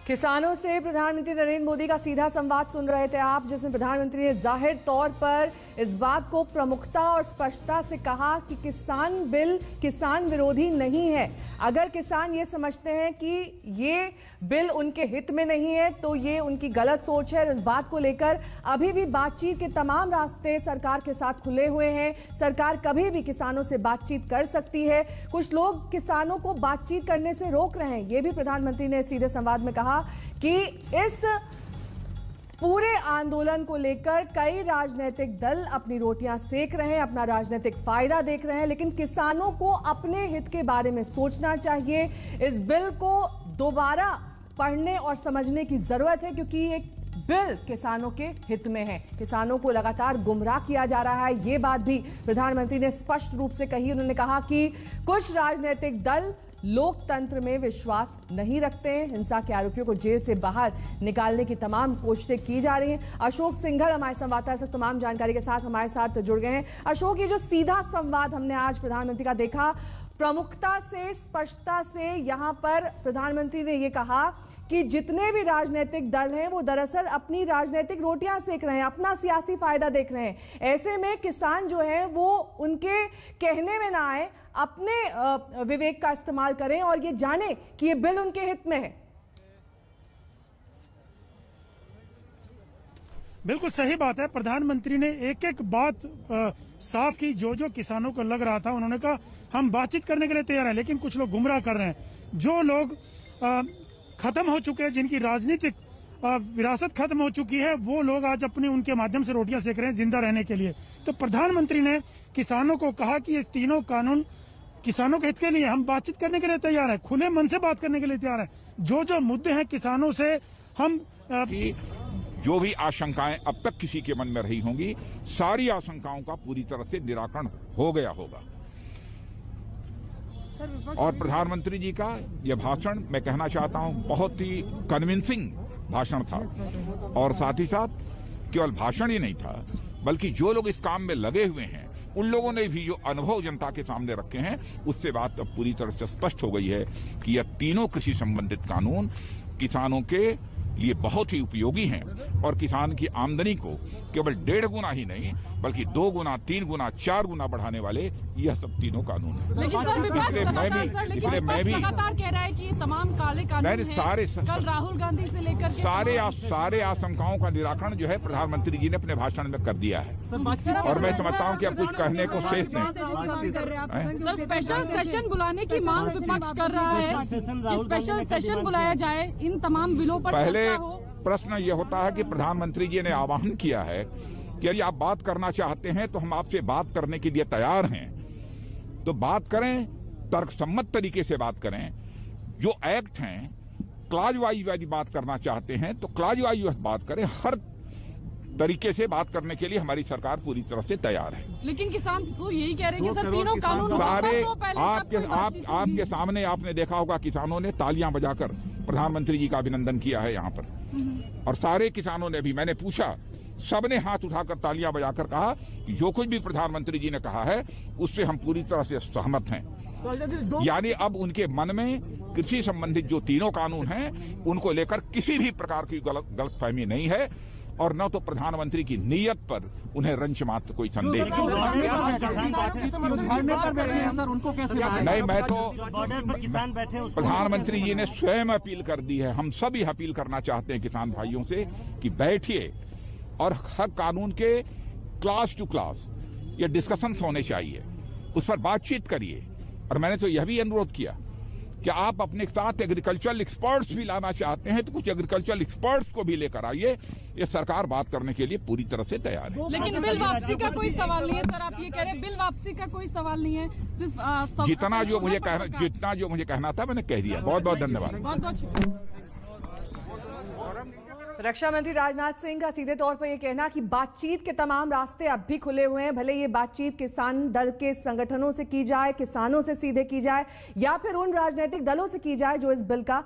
किसानों से प्रधानमंत्री नरेंद्र मोदी का सीधा संवाद सुन रहे थे आप, जिसमें प्रधानमंत्री ने जाहिर तौर पर इस बात को प्रमुखता और स्पष्टता से कहा कि किसान बिल किसान विरोधी नहीं है। अगर किसान ये समझते हैं कि ये बिल उनके हित में नहीं है तो ये उनकी गलत सोच है। इस बात को लेकर अभी भी बातचीत के तमाम रास्ते सरकार के साथ खुले हुए हैं। सरकार कभी भी किसानों से बातचीत कर सकती है। कुछ लोग किसानों को बातचीत करने से रोक रहे हैं, ये भी प्रधानमंत्री ने सीधे संवाद में कहा कि इस पूरे आंदोलन को लेकर कई राजनीतिक दल अपनी रोटियां सेक रहे हैं, अपना राजनीतिक फायदा देख रहे हैं, लेकिन किसानों को अपने हित के बारे में सोचना चाहिए। इस बिल को दोबारा पढ़ने और समझने की जरूरत है, क्योंकि एक बिल किसानों के हित में है। किसानों को लगातार गुमराह किया जा रहा है, ये बात भी प्रधानमंत्री ने स्पष्ट रूप से कही। उन्होंने कहा कि कुछ राजनीतिक दल लोकतंत्र में विश्वास नहीं रखते हैं। हिंसा के आरोपियों को जेल से बाहर निकालने की तमाम कोशिशें की जा रही हैं। अशोक सिंघल हमारे संवाददाता से तमाम जानकारी के साथ हमारे साथ जुड़ गए हैं। अशोक, ये जो सीधा संवाद हमने आज प्रधानमंत्री का देखा, प्रमुखता से स्पष्टता से यहां पर प्रधानमंत्री ने यह कहा कि जितने भी राजनीतिक दल हैं वो दरअसल अपनी राजनीतिक रोटियां सेक रहे हैं, अपना सियासी फायदा देख रहे हैं। ऐसे में किसान जो है वो उनके कहने में ना आए, अपने विवेक का इस्तेमाल करें और ये जाने कि ये बिल उनके हित में है। बिल्कुल सही बात है। प्रधानमंत्री ने एक एक बात साफ की। जो किसानों को लग रहा था, उन्होंने कहा हम बातचीत करने के लिए तैयार हैं, लेकिन कुछ लोग गुमराह कर रहे हैं। जो लोग खत्म हो चुके हैं, जिनकी राजनीतिक विरासत खत्म हो चुकी है, वो लोग आज अपने उनके माध्यम से रोटियां सेक रहे हैं जिंदा रहने के लिए। तो प्रधानमंत्री ने किसानों को कहा कि ये तीनों कानून किसानों के हित के लिए, हम बातचीत करने के लिए तैयार है, खुले मन से बात करने के लिए तैयार है। जो मुद्दे हैं किसानों से हम जो भी आशंकाएं अब तक किसी के मन में रही होंगी, सारी आशंकाओं का पूरी तरह से निराकरण हो गया होगा। और प्रधानमंत्री जी का यह भाषण, मैं कहना चाहता हूं, बहुत ही कन्विंसिंग भाषण था। और साथ ही साथ केवल भाषण ही नहीं था, बल्कि जो लोग इस काम में लगे हुए हैं उन लोगों ने भी जो अनुभव जनता के सामने रखे हैं, उससे बात अब पूरी तरह से स्पष्ट हो गई है कि यह तीनों कृषि संबंधित कानून किसानों के लिए बहुत ही उपयोगी हैं और किसान की आमदनी को केवल 1.5 गुना ही नहीं, बल्कि 2 गुना, 3 गुना, 4 गुना बढ़ाने वाले यह सब तीनों कानून हैं। इसलिए मैं भी लगातार कह रहा है कि तमाम काले कानून हैं। कल राहुल गांधी से लेकर सारे आशंकाओं का निराकरण जो है प्रधानमंत्री जी ने अपने भाषण में कर दिया है। और मैं समझता हूँ कि अब कुछ कहने को शेष नहीं। स्पेशल सेशन बुलाने की मांग विपक्ष कर रहा है, स्पेशल सेशन बुलाया जाए इन तमाम बिलों पर। पहले प्रश्न यह होता है कि प्रधानमंत्री जी ने आह्वान किया है कि यदि आप बात करना चाहते हैं तो हम आपसे बात करने के लिए तैयार हैं, तो बात करें, तर्कसम्मत तरीके से बात करें। जो एक्ट हैं, क्लॉज वाइज यदि बात करना चाहते हैं तो क्लॉज वाइज बात करें। हर तरीके से बात करने के लिए हमारी सरकार पूरी तरह से तैयार है। लेकिन किसान तो यही कह रहे हैं कि सर तीनों कानून सारे आपके सामने आपने देखा होगा, किसानों ने तालियां बजाकर प्रधानमंत्री जी का अभिनंदन किया है यहाँ पर। और सारे किसानों ने भी, मैंने पूछा, सबने हाथ उठाकर तालियां बजाकर कहा कि जो कुछ भी प्रधानमंत्री जी ने कहा है उससे हम पूरी तरह से सहमत हैं। यानी अब उनके मन में कृषि संबंधित जो तीनों कानून हैं उनको लेकर किसी भी प्रकार की गलतफहमी नहीं है, और न तो प्रधानमंत्री की नीयत पर उन्हें रंच मात्र कोई संदेह नहीं। मैं तो प्रधानमंत्री जी ने स्वयं अपील कर दी है। हम सभी अपील करना चाहते हैं किसान भाइयों से कि बैठिए और हर कानून के क्लास टू क्लास ये डिस्कशंस होने चाहिए, उस पर बातचीत करिए। और मैंने तो यह भी अनुरोध किया कि आप अपने साथ एग्रीकल्चरल एक्सपर्ट्स भी लाना चाहते हैं तो कुछ एग्रीकल्चरल एक्सपर्ट्स को भी लेकर आइए। ये सरकार बात करने के लिए पूरी तरह से तैयार है। लेकिन बिल वापसी का कोई सवाल नहीं है सर, आप ये कह रहे हैं बिल वापसी का कोई सवाल नहीं है, सिर्फ जितना जो मुझे कहना था मैंने कह दिया। बहुत बहुत धन्यवाद। बहुत बहुत शुक्रिया। रक्षा मंत्री राजनाथ सिंह का सीधे तौर पर यह कहना कि बातचीत के तमाम रास्ते अब भी खुले हुए हैं। भले ये बातचीत किसान दल के संगठनों से की जाए, किसानों से सीधे की जाए, या फिर उन राजनीतिक दलों से की जाए जो इस बिल का